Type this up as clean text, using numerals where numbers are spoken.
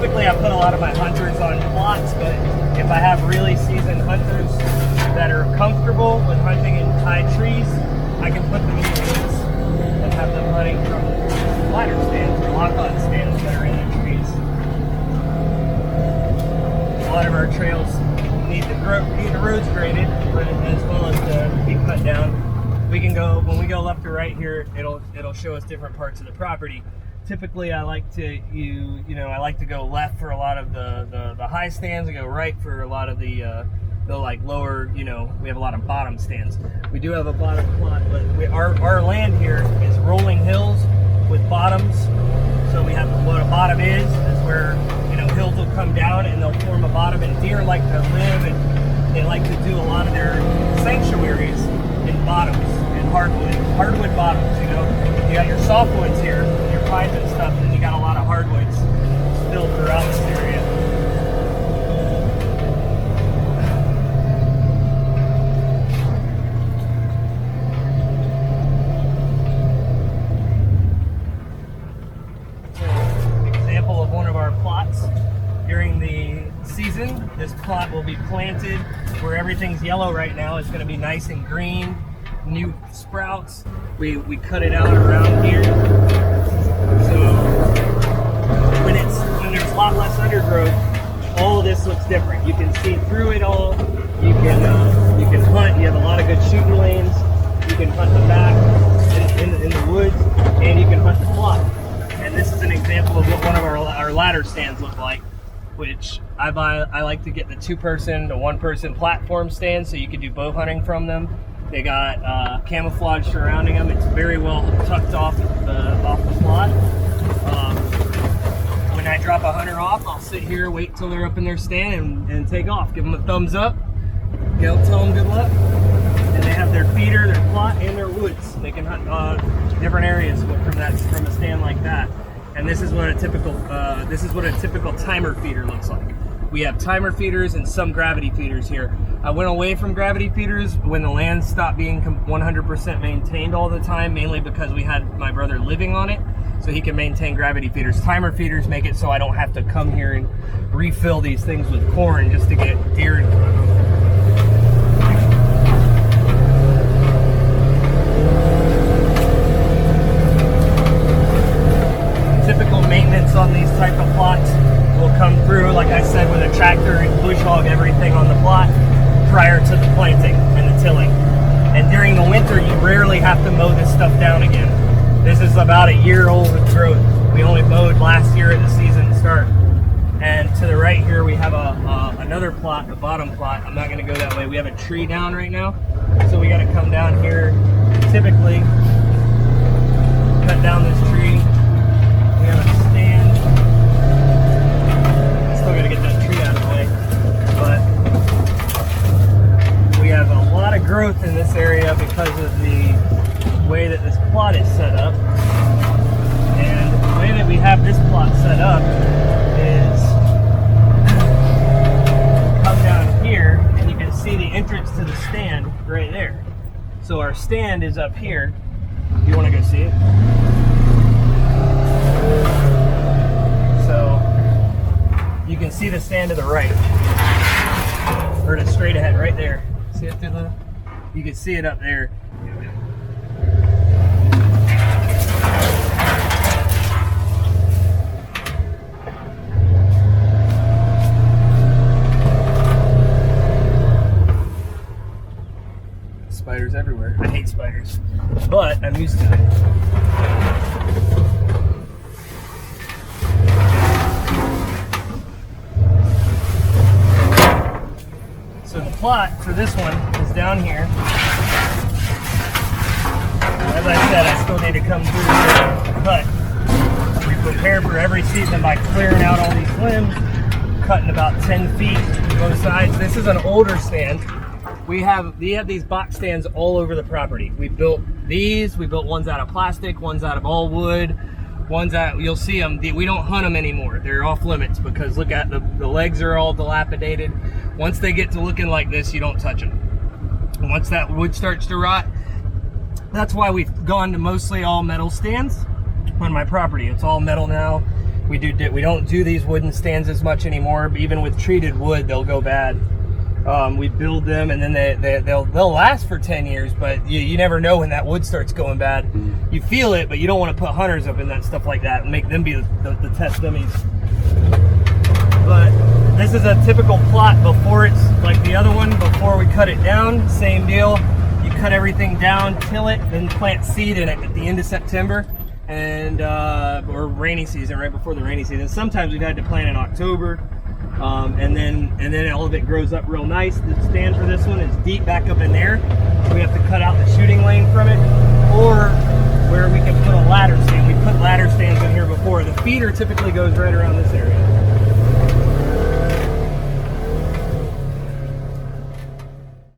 typically I put a lot of my hunters on plots, but if I have really seasoned hunters that are comfortable with hunting in high trees, I can put them in the woods and have them hunting from ladder stands or lock-on stands that are in the trees. A lot of our trails need the roads graded, but as well as to be cut down. We can go, when we go left to right here, it'll show us different parts of the property. Typically, I like to I like to go left for a lot of the high stands, and go right for a lot of the like lower. We have a lot of bottom stands. We do have a bottom plot, but our land here is rolling hills with bottoms. So we have what a bottom is where hills will come down and they'll form a bottom, and deer like to live and they like to do a lot of their sanctuaries in bottoms and hardwood bottoms. You got your softwoods here, your pines and stuff, and you got a lot of hardwoods still throughout this area. Example of one of our plots during the season. This plot will be planted where everything's yellow right now. It's going to be nice and green, new sprouts. We cut it out around here, so when there's a lot less undergrowth, all of this looks different. You can see through it all. You can hunt. You have a lot of good shooting lanes. You can hunt the back in the woods, and you can hunt the plot. And this is an example of what one of our ladder stands look like, which I like to get the 2-person to 1-person platform stand, so you can do bow hunting from them. They got camouflage surrounding them. It's very well tucked off the plot. When I drop a hunter off, I'll sit here, wait till they're up in their stand, and take off. Give them a thumbs up. Tell them good luck. And they have their feeder, their plot, and their woods. They can hunt different areas from a stand like that. And this is what a typical timer feeder looks like. We have timer feeders and some gravity feeders here. I went away from gravity feeders when the land stopped being 100% maintained all the time, mainly because we had my brother living on it, so he can maintain gravity feeders. Timer feeders make it so I don't have to come here and refill these things with corn just to get deer in front of them. Typical maintenance on these type of plots will come through, like I said, with a tractor and bush hog everything on the plot prior to the planting and the tilling. And during the winter, you rarely have to mow this stuff down again. This is about a year old with growth. We only mowed last year at the season start. And to the right here, we have another plot, the bottom plot. I'm not going to go that way. We have a tree down right now, so we got to come down here. Typically, cut down this tree. We have a stand. Still got to get that tree out of the way, but we have a lot of growth in this area because of the way that this plot is set up. And the way that we have this plot set up is come down here, and you can see the entrance to the stand right there. So our stand is up here. You want to go see it? So you can see the stand to the right, or to straight ahead right there. See it through the, you can see it up there. Spiders everywhere. I hate spiders, but I'm used to it. So the plot for this one is down here. As I said, I still need to come through the cut. We prepare for every season by clearing out all these limbs, cutting about 10 feet both sides. This is an older stand. We have these box stands all over the property. We built these. We built ones out of plastic, ones out of all wood, ones out. You'll see them. We don't hunt them anymore. They're off limits because look at the legs are all dilapidated. Once they get to looking like this, you don't touch them. And once that wood starts to rot, that's why we've gone to mostly all metal stands on my property. It's all metal now. We don't do these wooden stands as much anymore. Even with treated wood, they'll go bad. We build them, and then they'll last for 10 years, but you never know when that wood starts going bad. You feel it, but you don't want to put hunters up in that stuff like that and make them be the test dummies. But this is a typical plot before it's like the other one. Before we cut it down, same deal. You cut everything down, till it, then plant seed in it at the end of September, and or rainy season, right before the rainy season. Sometimes we've had to plant in October. And then all of it grows up real nice. The stand for this one is deep back up in there. We have to cut out the shooting lane from it, or where we can put a ladder stand. We put ladder stands in here before. The feeder typically goes right around this area.